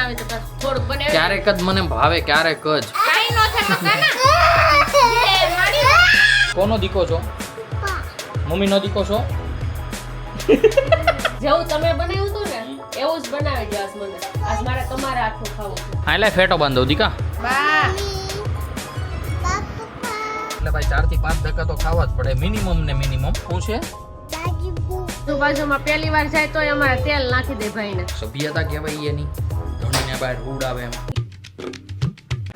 બનાવે તો થોડુંક બનાવે. ક્યારેક જ મને ભાવે, ક્યારેક જ. કાઈ નો થાય મકાના. એ મારી કોનો દીકો છો? મમ્મી નો દીકો છો? જેવું તમે બનાવ્યું હતું ને એવું જ બનાવી દો આજ મને. આજ મારે તમારા હાથનું ખાવું છે. હા એટલે ફેટો બાંધો દીકા. બા એટલે ભાઈ 4 થી 5 ધક્કા તો ખાવા જ પડે મિનિમમ ને મિનિમમ. શું છે? બાજુમાં પહેલી વાર જાય તોય અમારે તેલ નાખી દે ભાઈને. સભ્યતા કહેવાય એની. ધણીને બહાર ઉડાવે એમ.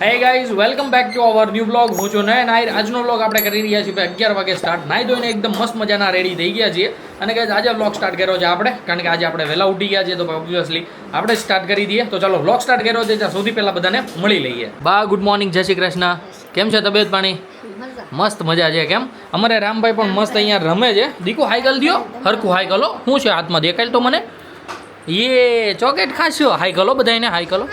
Hey guys, welcome back to our new blog. હું છું નયન આહિર. આજનો બ્લોગ આપણે કરી રહ્યા છીએ 11 વાગે સ્ટાર્ટ. નાઈ ધોઈને એકદમ મસ્ત મજાના રેડી થઈ ગયા છીએ. અને ગાઈઝ આજે બ્લોગ સ્ટાર્ટ કર્યો છે આપણે, કારણ કે આજે આપણે વહેલા ઉઠી ગયા છીએ, તો ઓબ્વિયસલી આપણે સ્ટાર્ટ કરી દઈએ. તો ચાલો બ્લોગ સ્ટાર્ટ કર્યો છે ત્યાં સૌથી પહેલા બધાને મળી લઈએ. બા ગુડ મોર્નિંગ, જય શ્રી કૃષ્ણ. કેમ છે તબિયત પાણી? મસ્ત મજા છે. કેમ અમારે રામભાઈ પણ મસ્ત અહીંયા રમે છે. દીકુ હાઈકલ દો, હરખું હાઈકલો. શું છે હાથમાં દેખાય તો મને? એ ચોકેટ ખાશો? હાઈકલો બધાને હાઈકલો.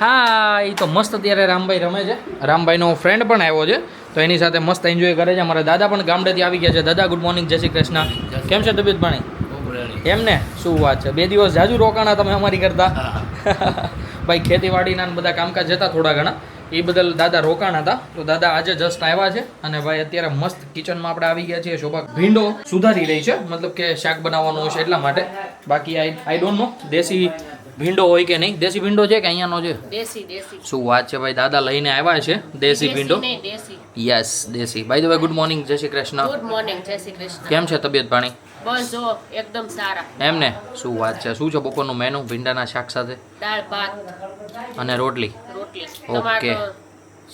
હા, એ તો મસ્ત અત્યારે રામભાઈ રમે છે. રામભાઈનો ફ્રેન્ડ પણ આવ્યો છે, તો એની સાથે મસ્ત એન્જોય કરે છે. અમારા દાદા પણ ગામડેથી આવી ગયા છે. દાદા ગુડ મોર્નિંગ, જય શ્રી કૃષ્ણ. કેમ છે તબિયત પાણી? એમ ને, શું વાત છે. 2 દિવસ જાજુ રોકાણા તમે અમારી કરતા. ભાઈ ખેતીવાડીના બધા કામકાજ હતા થોડા ઘણા, એ બદલ દાદા રોકાણ હતા. તો દાદા આજે જસ્ટ આવ્યા છે અને ભાઈ અત્યારે મસ્ત કિચનમાં આપણે આવી ગયા છીએ. શોભા ભીંડો સુધારી રહી છે, મતલબ કે શાક બનાવવાનું છે એટલા માટે. બાકી આઈ ડોન્ટ નો દેશી ભીંડો હોય કે નહીં. દેશી ભીંડો છે કે અહીંયાનો છે? દેશી દેશી. શું વાત છે ભાઈ, દાદા લઈને આવ્યા છે દેશી ભીંડો. દેશી. યસ, દેશી. By the way good morning, જય શ્રી કૃષ્ણ. ગુડ મોર્નિંગ, જય શ્રી કૃષ્ણ. કેમ છે તબિયત પાણી? બસ જો એકદમ સારા. એમ ને, શું વાત છે. શું છે બપોરનું મેનુ? ભીંડાના શાક સાથે દાળ ભાત અને રોટલી. રોટલી. ઓકે. તમારે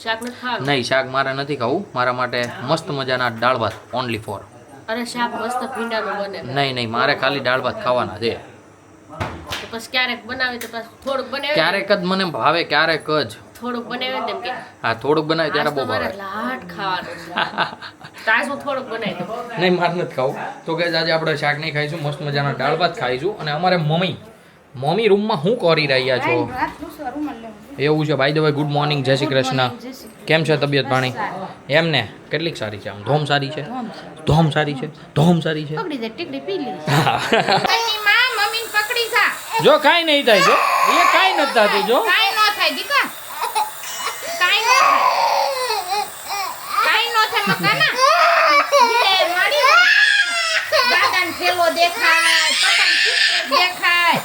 શાક નથી ખાવું? નહીં, શાક મારે નથી ખાવું. મારા માટે મસ્ત મજાના દાળ ભાત ઓનલી ફોર. અરે શાક મસ્ત ભીંડાનું બને. નહીં, મારે ખાલી દાળ ભાત ખાવાના છે. તો પછી ક્યારેક બનાવે તો પછી થોડુંક બનાવે. ક્યારેક જ મને ભાવે, ક્યારેક જ. થોડુંક બનાવે તેમ કે હા, થોડુંક બનાવે ત્યારે બહુ મારે ભાવે. લાટ ખાવાનું છે. તાજ હું થોડુંક બનાવી દઉં. નહીં, મારે નથી ખાવું. તો કે આજે આપણે શાક નહીં ખાઈશું, મસ્ત મજાના દાળ ભાત ખાઈશું. અને અમારે મમ્મી રૂમમાં શું કરી રહ્યા છો? એવું છે. By the way good morning, જય શ્રી કૃષ્ણ. કેમ છે તબિયત પાણી? એમ ને, કેટલીક સારી છે? આમ ધોમ સારી છે? ધોમ સારી છે? ધોમ સારી છે? પકડી દે ટીકડી પી લી. જો કાઈ નહીં થાય, જો એ કાઈ નથી થતું. જો કાઈ નો થાય દીકા. કાઈ નો થાય. કાઈ નો થાય મકાના. એ મારી દાદાને થેલો દેખાય, પતંગ ચીપકે દેખાય.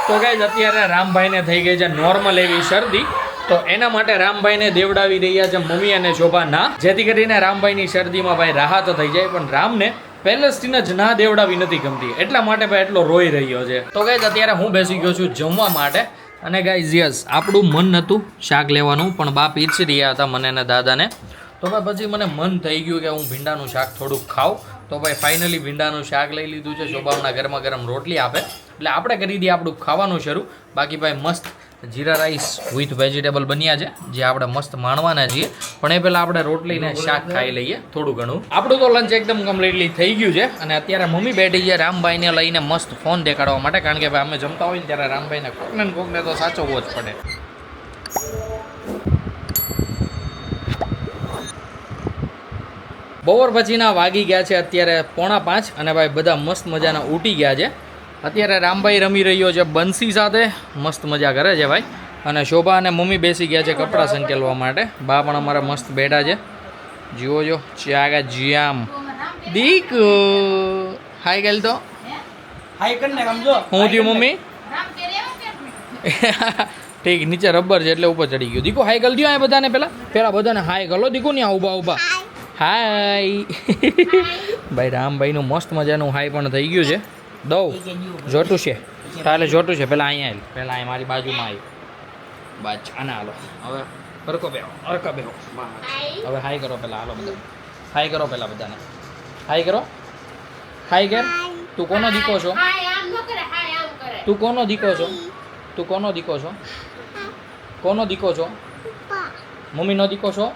તો ગાઈઝ અત્યારે રામભાઈને થઈ ગઈ છે નોર્મલ એવી શરદી. તો એના માટે રામભાઈને દેવડાવી રહ્યા છે મમ્મી અને શોભાના, જેથી કરીને રામભાઈની શરદીમાં ભાઈ રાહત થઈ જાય. પણ રામને પહેલેથી જ ના દેવડાવી નથી ગમતી, એટલા માટે ભાઈ એટલો રોઈ રહ્યો છે. તો ગાઈઝ અત્યારે હું બેસી ગયો છું જમવા માટે. અને ગાઈઝ યસ, આપણું મન નહોતું શાક લેવાનું, પણ બા પીરસી રહ્યા હતા મને અને દાદાને. તો ભાઈ પછી મને મન થઈ ગયું કે હું ભીંડાનું શાક થોડુંક ખાઉં. તો ભાઈ ફાઇનલી ભીંડાનું શાક લઈ લીધું છે. શોભાવના ગરમા ગરમ રોટલી આપે એટલે આપણે કરી દઈએ આપણું ખાવાનું શરૂ. બાકી ભાઈ મસ્ત જીરા રાઈસ વિથ વેજીટેબલ બન્યા છે, જે આપણે મસ્ત માણવાના છીએ. પણ એ પહેલાં આપણે રોટલીને શાક ખાઈ લઈએ થોડું ઘણું. આપણું તો લંચ એકદમ કમ્પ્લીટલી થઈ ગયું છે. અને અત્યારે મમ્મી બેઠી છે રામભાઈને લઈને મસ્ત ફોન દેખાડવા માટે, કારણ કે ભાઈ અમે જમતા હોય ને ત્યારે રામભાઈને કોકને તો સાચવવો જ પડે. બપોર પછીના વાગી ગયા છે અત્યારે 4:45 અને ભાઈ બધા મસ્ત મજાના ઉઠી ગયા છે. અત્યારે રામભાઈ રમી રહ્યો છે બંસી સાથે, મસ્ત મજા કરે છે ભાઈ. અને શોભા અને મમ્મી બેસી ગયા છે કપડાં સંકેલવા માટે. બા પણ અમારા મસ્ત બેઠા છે. જુઓ જો ચાગા જીયામ દીકુ હાય ગયેલ તો હાય કરીને સમજો હું થયું મમ્મી? ઠીક, નીચે રબર છે એટલે ઉપર ચડી ગયું. દીકુ હાય ગલ દો આ બધાને. પેલા બધાને હાય ગલો દીકુ ને ઊભા હાય. ભાઈ રામભાઈનું મસ્ત મજાનું હાય પણ થઈ ગયું છે. દઉં જોતું છે તાલે જોતું છે. પહેલાં અહીંયા આવેલ, પહેલાં અહીં મારી બાજુમાં આવી બાજ આના હાલો. હવે હરકા બેહો. હવે હાય કરો પહેલાં. હાલો બધા હાય કરો પહેલાં બધાને. હાય કરો. હાય કર. તું કોનો દીકો છો? હાય આમ નો કરે, હાય આમ કરે. તું કોનો દીકો છો? તું કોનો દીકો છો? કોનો દીકો છો? મમ્મીનો દીકો છો?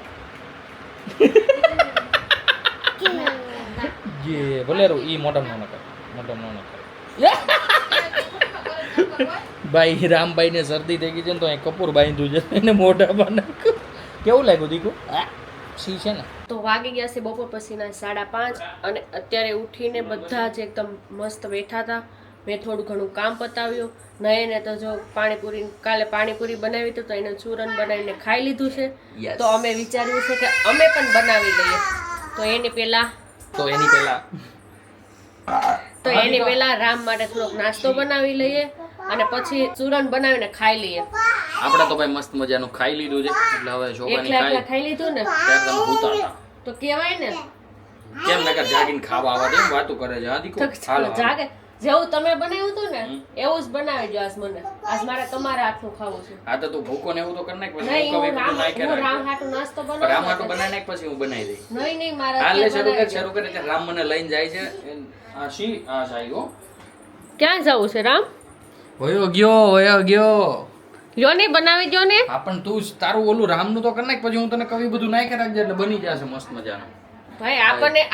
જે ભલે રહું ઈ મોઢમ નો કરે. ભાઈ રામભાઈને શરદી થઈ ગઈ છે ને, તો અહીં કપૂર બાંધ્યું છે એને મોઢામાં નાખ્યું. કેવું લાગ્યું દીકુ? સી છે ને. તો વાગી ગયા છે બપોર પછીના 5:30 અને અત્યારે ઉઠીને બધા જ એકદમ મસ્ત બેઠા હતા. મેં થોડું ઘણું કામ પતાવ્યું. નયને તો જો કાલે પાણીપુરી બનાવી હતી તો એને ચૂરન બનાવીને ખાઈ લીધું છે. Yes. તો અમે વિચાર્યું છે કે અમે પણ બનાવી લઈએ. તો એની પહેલા રામ માટે થોડોક નાસ્તો બનાવી લઈએ અને પછી ચૂરન બનાવીને ખાઈ લઈએ. આપણે તો ભાઈ મસ્ત મજાનું ખાઈ લીધું છે એટલે હવે શોભાની એકલા ખાઈ લીધું ને ત્યારે તમે ભૂતા હતા. તો કહેવાય ને કેમ નકર જાગીને ખાવા આવા દે વાતો કરે છે. હા દીકરો હાલો જાગે જેવું તમે બનાવ્યું હતું ને એવું જ બનાવી દો આજ મને. આજ મારે તમારા હાથનું ખાવું છે. આ તો તું ભૂકો ને એવું તો કરી નાખ પછી નહીં ભૂકો હું વેફર નાખી રામ રાખ. હાટું નાસ્તો રામ બનાવું. હાટું બનાવી નાખ પછી હું બનાવી દઈશ. નહીં મારા હાલ લે હાથે બનાવી શરૂ કરે એટલે રામ મને લઈને જાય છે. આ સાઈ ગો દો. ક્યાં જવું છે રામ? વયો ગયો લ્યો ને બનાવી દો ને. હા પણ તું તારું ઓલું રામનું તો કરી નાખ પછી હું તને કવિ બધું નાખી રાખજે એટલે બની જશે મસ્ત મજાનું. ભાઈ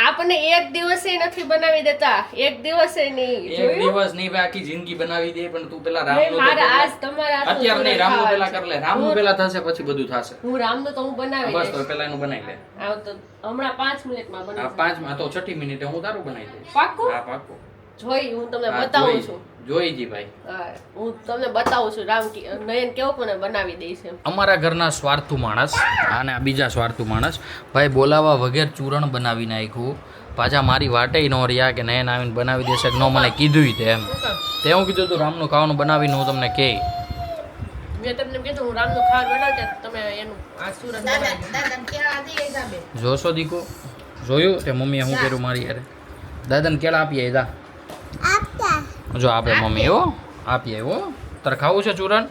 આપણને એક દિવસે નથી બનાવી દેતા. એક દિવસે નહીં એક જોયું? દિવસ નહીં ભાઈ આખી જિંદગી બનાવી દે પણ તું પેલા નહીં, રામનું તો મારે કર લે. આજ તમારા હાથનું અત્યારે નહીં રામનું ખાવાનું પેલા છે. કર લે. રામનું પેલા થશે પછી બધું થશે. હું રામનું તો હું બનાવી બસ દઈશ. તો પેલા એનું બનાવી લે. આવ તો હમણાં 5 મિનિટમાં આ બનાવી 5 માં તો 6 મિનિટે હું તારું બનાવી દઈશ. પાક્કું? હા પાક્કું. જોઈ હું તમને હા, બતાવું જોઈ- છું. જોઈ જી ભાઈ. હા, હું તમને બતાવું છું નયન કેવું પણ બનાવી દઈશ એમ. અમારા ઘરના સ્વાર્થુ માણસ અને આ બીજા સ્વાર્થુ માણસ ભાઈ બોલાવા વગર ચૂરણ બનાવી નાખ્યું. પાછા મારી વાટે ન રહ્યા કે નયન આવીને બનાવી દેશે કે ન મને કીધું તે એમ. તે હું કીધું તું રામનું ખાવાનું બનાવીને હું તમને કહે. મેં તમને કીધું હું રામનું ખાવાનું બનાવતા તમે એનું આ સુરત દાદાને કેળા દઈએ હિસાબે. જોશો દીકો જોયું તે મમ્મીએ શું કર્યું મારી યારે. દાદાને કેળા આપીએ જા જો આપણે મમ્મી હો આપીએ હો. તારે ખાવું છે ચૂરણ?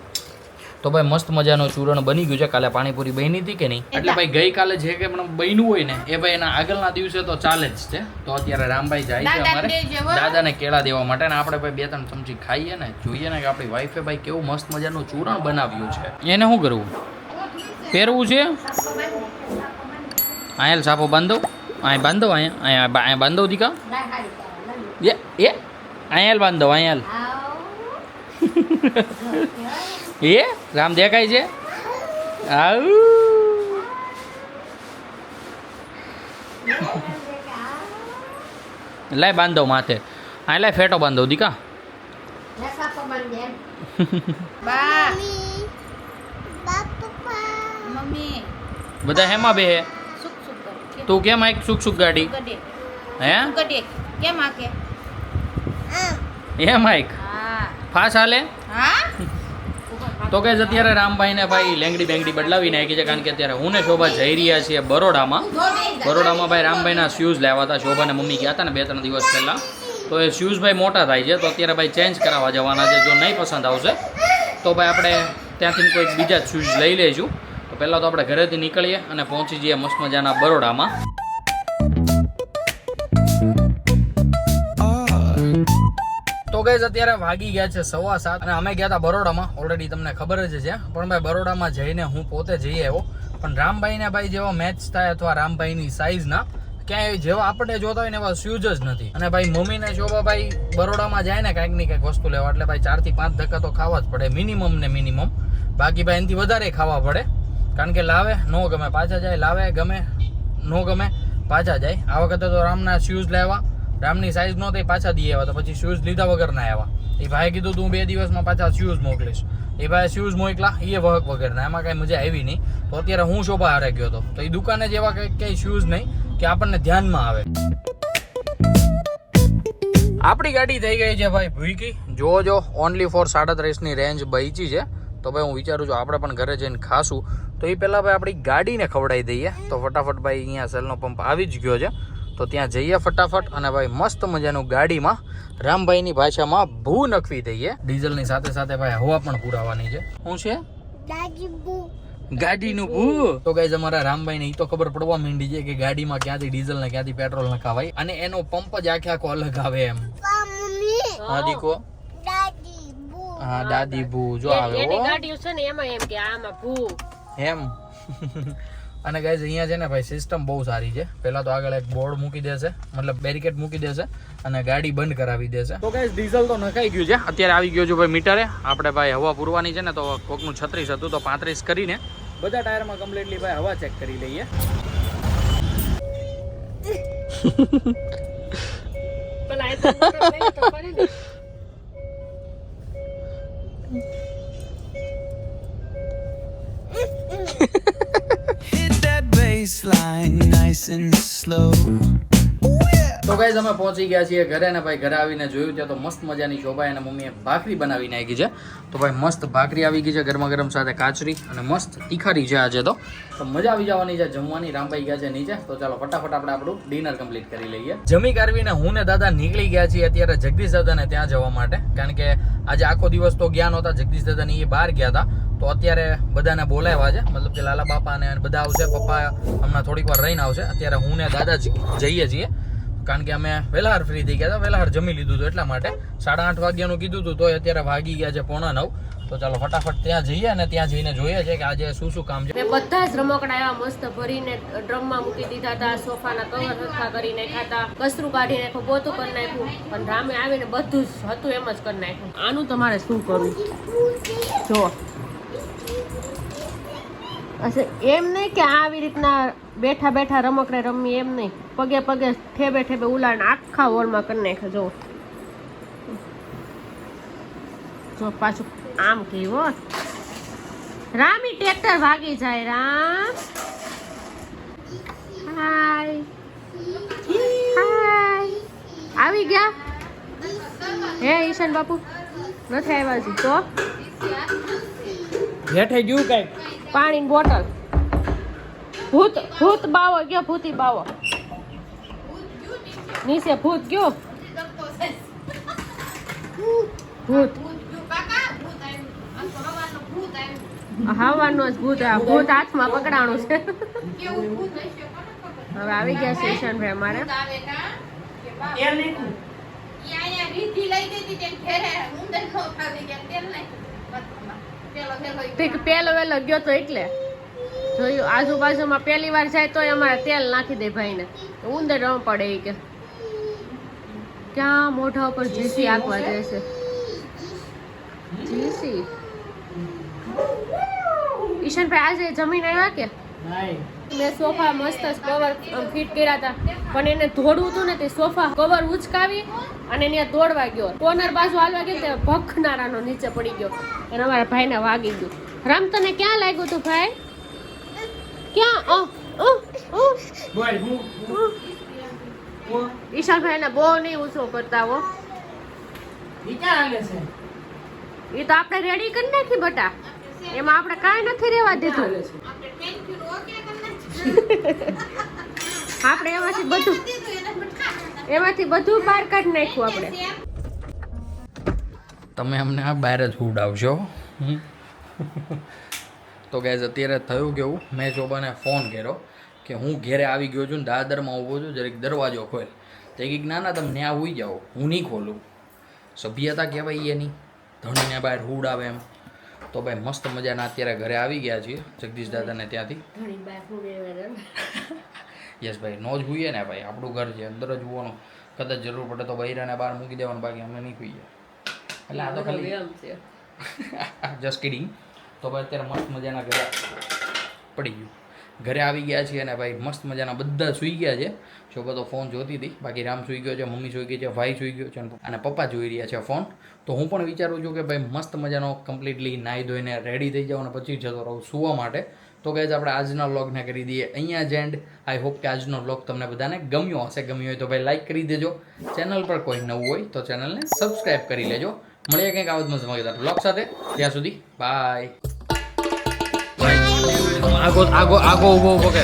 તો ભાઈ મસ્ત મજાનું ચૂરણ બની ગયું છે. કાલે પાણીપુરી બની હતી કે નહીં એટલે ભાઈ ગઈકાલે જે કે પણ બન્યું હોય ને એ ભાઈ એના આગળના દિવસે તો ચાલે જ છે. તો અત્યારે રામભાઈ જાય છે દાદાને અમારે દેજે હો. દાદાને કેળા દેવા માટે ને આપણે ભાઈ 2-3 ચમચી ખાઈએ ને જોઈએ ને કે આપણી વાઈફે ભાઈ કેવું મસ્ત મજાનું ચૂરણ બનાવ્યું છે. એને શું કરવું? પહેરવું છે? અહીંયા સાપો બાંધો અહીંયા બાંધો અહીંયા બાંધો દીકા એ અહીંયા બાંધો અહીંયા એ રામ દેખાય છે આવું લાય બાંધો માથે આ લાય ફેટો બાંધો દીકા બા મમ્મી બધા હેમાં બે સુક સુક કર તું કેમ આઈક સુક સુક ગાડી ગડે હે ગડે કેમ આકે એમ આઈક હા ફાસ હાલે હા તો કે અત્યારે રામભાઈને ભાઈ લેંગડી બેંગડી બદલાવી નાખી છે કારણ કે અત્યારે હું ને શોભા જઈ રહ્યા છીએ બરોડામાં ભાઈ રામભાઈના શૂઝ લેવા હતા. શોભાને મમ્મી ગયા હતા ને 2-3 દિવસ પહેલાં તો એ શૂઝ ભાઈ મોટા થાય છે તો અત્યારે ભાઈ ચેન્જ કરાવવા જવાના છે. જો નહીં પસંદ આવશે તો ભાઈ આપણે ત્યાંથી કોઈ બીજા જ શૂઝ લઈ લઈશું. તો પહેલાં તો આપણે ઘરેથી નીકળીએ અને પહોંચી જઈએ મસ્ત મજાના બરોડામાં. તો ગઈઝ અત્યારે વાગી ગયા છે 7:15 અને અમે ગયા હતા બરોડામાં. ઓલરેડી તમને ખબર જ છે પણ ભાઈ બરોડામાં જઈને હું પોતે જઈ આવ્યો પણ રામભાઈને ભાઈ જેવા મેચ થાય અથવા રામભાઈની સાઈઝના ક્યાંય જેવા આપણે જોતા હોય ને એવા શૂઝ જ નથી. અને ભાઈ મમ્મીને શોભા ભાઈ બરોડામાં જાય ને કાંઈક ની કંઈક વસ્તુ લેવા એટલે ભાઈ 4 થી 5 ધક્કા તો ખાવા જ પડે મિનિમમ ને મિનિમમ. બાકી ભાઈ એનાથી વધારે ખાવા પડે કારણ કે લાવે નો ગમે પાછા જાય, લાવે ગમે નો ગમે પાછા જાય. આ વખતે તો રામના શૂઝ લેવા રામની સાઈઝ નો થઈ પાછા દઈ આવ્યા તો પછી શૂઝ લીધા વગર ના આવ્યા. એ ભાઈ કીધું તું 2 દિવસમાં પાછા શૂઝ મોકલીશ. એ ભાઈ શૂઝ મોકલા એ વહક વગરના એમાં કાંઈ મજા આવી નહીં. તો અત્યારે હું શોભા હારે ગયો હતો તો એ દુકાને જેવા કંઈ શૂઝ નહીં કે આપણને ધ્યાનમાં આવે. આપણી ગાડી થઈ ગઈ છે ભાઈ ભૂઈકી. જો ઓનલી ફોર 37ની રેન્જ બચી છે. તો ભાઈ હું વિચારું છું આપણે પણ ઘરે જઈને ખાશું તો એ પહેલાં ભાઈ આપણી ગાડીને ખવડાવી દઈએ. તો ફટાફટ ભાઈ અહીંયા સેલનો પંપ આવી જ ગયો છે તો ત્યાં જઈએ ફટાફટ અને ભાઈ મસ્ત મજાનું ગાડીમાં રામભાઈની ભાષામાં ભૂ નખવી દઈએ. ડીઝલની સાથે સાથે ભાઈ હવા પણ પુરાવાની છે. શું છે? ગાડીનું ભૂ. તો ગાઈઝ અમારા રામભાઈને એ તો ખબર પડવા માંડી છે કે ગાડીમાં ક્યાંથી ડીઝલ ને ક્યાંથી પેટ્રોલ નખાવાય અને એનો પંપ જ આખો અલગ આવે એમ. હા દીકો હા દાદી ભૂ જો આવે એની ગાડીઓ છે ને એમાં એમ કે આમાં ભૂ એમ. અને ગાઈઝ અહીંયા છે ને ભાઈ સિસ્ટમ બહુ સારી છે. પહેલા તો આગળ એક બોર્ડ મૂકી દેશે મતલબ બેરિકેડ મૂકી દેશે અને ગાડી બંધ કરાવી દેશે. તો ગાઈઝ ડીઝલ તો નખાઈ ગયું છે. અત્યારે આવી ગયો છું ભાઈ મીટરે. આપણે ભાઈ હવા પૂરવાની છે ને તો કોકનું 36 હતું તો 35 કરીને બધા ટાયરમાં કમ્પ્લીટલી ભાઈ હવા ચેક કરી લઈએ. પેલા એ તો મોટર લઈ તો પડી ને. Hit that baseline nice and slow. તો ગાઈઝ અમે પહોંચી ગયા છીએ ઘરે ને ભાઈ ઘરે આવીને જોયું ત્યાં તો મસ્ત મજાની શોભાઈ અને મમ્મીએ ભાખરી બનાવી નાખી છે. તો ભાઈ મસ્ત ભાખરી આવી ગઈ છે ગરમા ગરમ સાથે કાચરી અને મસ્ત તીખારી છે આજે તો મજા આવી જવાની છે જમવાની. રામભાઈ ગયા છે નીચે તો ચાલો ફટાફટ આપણે આપણું ડિનર કમ્પ્લીટ કરી લઈએ. જમી કરવીને હું ને દાદા નીકળી ગયા છીએ અત્યારે જગદીશ દાદાને ત્યાં જવા માટે, કારણ કે આજે આખો દિવસ તો ગયા નહોતા. જગદીશ દાદાને એ બહાર ગયા હતા તો અત્યારે બધાને બોલાવ્યા છે, મતલબ કે લાલા બાપા ને બધા આવશે, પપ્પા હમણાં થોડીક વાર રહીને આવશે. અત્યારે હું ને દાદા જઈએ છીએ કારણ કે અમે વહેલાહાર ફ્રી થઈ ગયા હતા, વહેલાહાર જમી લીધું હતું એટલા માટે. 8:30 વાગ્યાનું કીધું હતું તો અત્યારે વાગી ગયા છે 8:45. તો ચાલો ફટાફટ ત્યાં જઈએ અને ત્યાં જઈને જોઈએ છે કે આજે શું શું કામ છે. મેં બધા જ રમકડા એવા મસ્ત ભરીને ડ્રમમાં મૂકી દીધા હતા, સોફાના કવર સરખા કરી નાખ્યા હતા, કચરું કાઢી નાખ્યું, પોતું કરી નાખ્યું, પણ રામે આવીને બધું જ હતું એમ જ કરી નાખ્યું. આનું તમારે શું કરવું જો અચ્છા, એમ નહીં કે આવી રીતના બેઠા બેઠા રમકડે રમી, એમ નહીં, પગે પગે ઠેબે ઠેબે ઉલાડીને આખા વોલમાં કરી નાખે. જો પાછું આમ કેવો રામી ટ્રેક્ટર ભાગી જાય. રામ હાય હાય આવી ગયા હે ઈશાન બાપુ? નથી આવ્યા હજી. તો હેઠે ગયું કઈ પાણીની બોટલ. ભૂત ભૂત બાવો ગયો, ભૂતી બાવો નીચે ભૂત ગયો, ભૂત હવાનો જ ભૂત. ભૂત હાથમાં પકડાણું છે. હવે આવી ગયા છે ઈશાનભાઈ અમારે. પેલો વેલો ગયો તો એટલે જોયું આજુબાજુમાં પહેલી વાર જાય તો અમારે તેલ નાખી દે ભાઈને, ઉંદર ન પડે એ કે ક્યાં મોઢા ઉપર જીસી આંકવા જાય છે. જીસી ઈશાનભાઈ આજે જમીન આવ્યા કે? મેં સોફા મસ્ત કવર ફિટ કર્યા હતા, પણ એને દોડવું હતું ને તે સોફા કવર ઉચકાવી અને ત્યાં દોડવા ગયો, કોર્નર બાજુ હાલવા ગયો તે ભખનારાનો નીચે પડી ગયો અને અમારા ભાઈને વાગી ગયું. રામ તને ક્યાં લાગ્યું હતું ભાઈ? ક્યાં? ઈશાનભાઈ ને બહુ નહીં ઊંચો કરતા હો. એ તો આપણે રેડી કરી નાખી બટા, એમાં આપણે કાંઈ નથી રહેવા દીધું. આપણે એમાંથી બધું બહાર કાઢી નાખ્યું આપણે. તમે અમને આ બહાર જ ઉડાવશો. તો ગાઈઝ અત્યારે થયું કેવું, મેં શોભાને ફોન કર્યો કે હું ઘેરે આવી ગયો છું ને દાદરમાં ઊભો છું, જરીક દરવાજો ખોલ. તો કંઈક ના તમે ત્યાં હોઈ જાઓ, હું નહીં ખોલું. સભ્યતા કહેવાય એની, ધણીને બહાર ઉડાવે એમ. તો ભાઈ મસ્ત મજાના અત્યારે ઘરે આવી ગયા છીએ જગદીશ દાદાને ત્યાંથી. યસ ભાઈ, નો જ હોઈએ ને ભાઈ, આપણું ઘર છે, અંદર જ હોવાનું. કદાચ જરૂર પડે તો બૈરાને બહાર મૂકી દેવાનું, બાકી અમે નહીં હોઈએ. એટલે આ તો ખાલી જસ્ટ કિડિંગ. તો ભાઈ અત્યારે મસ્ત મજાના ઘરે પડી ગયું, ઘરે આવી ગયા છીએ અને ભાઈ મસ્ત મજાના બધા સૂઈ ગયા છે. શોભા તો ફોન જોતી હતી, બાકી રામ સૂઈ ગયો છે, મમ્મી સૂઈ ગઈ છે, ભાઈ સૂઈ ગયો છે અને પપ્પા જોઈ રહ્યા છે ફોન. તો હું પણ વિચારું છું કે ભાઈ મસ્ત મજાનો કમ્પ્લીટલી નાહી ધોઈને રેડી થઈ જાઉં અને પછી જતો રહું સૂવા માટે. તો ગાઈઝ આપણે આજના વ્લોગને કરી દઈએ અહીંયા જ એન્ડ. આઈ હોપ કે આજનો વ્લોગ તમને બધાને ગમ્યો હશે. ગમ્યો હોય તો ભાઈ લાઈક કરી દેજો. ચેનલ પર કોઈ નવું હોય તો ચેનલને સબસ્ક્રાઈબ કરી લેજો. મળીએ કંઈક આવો જ મજાદાર વ્લોગ સાથે. ત્યાં સુધી બાય. આગો ઊભો કે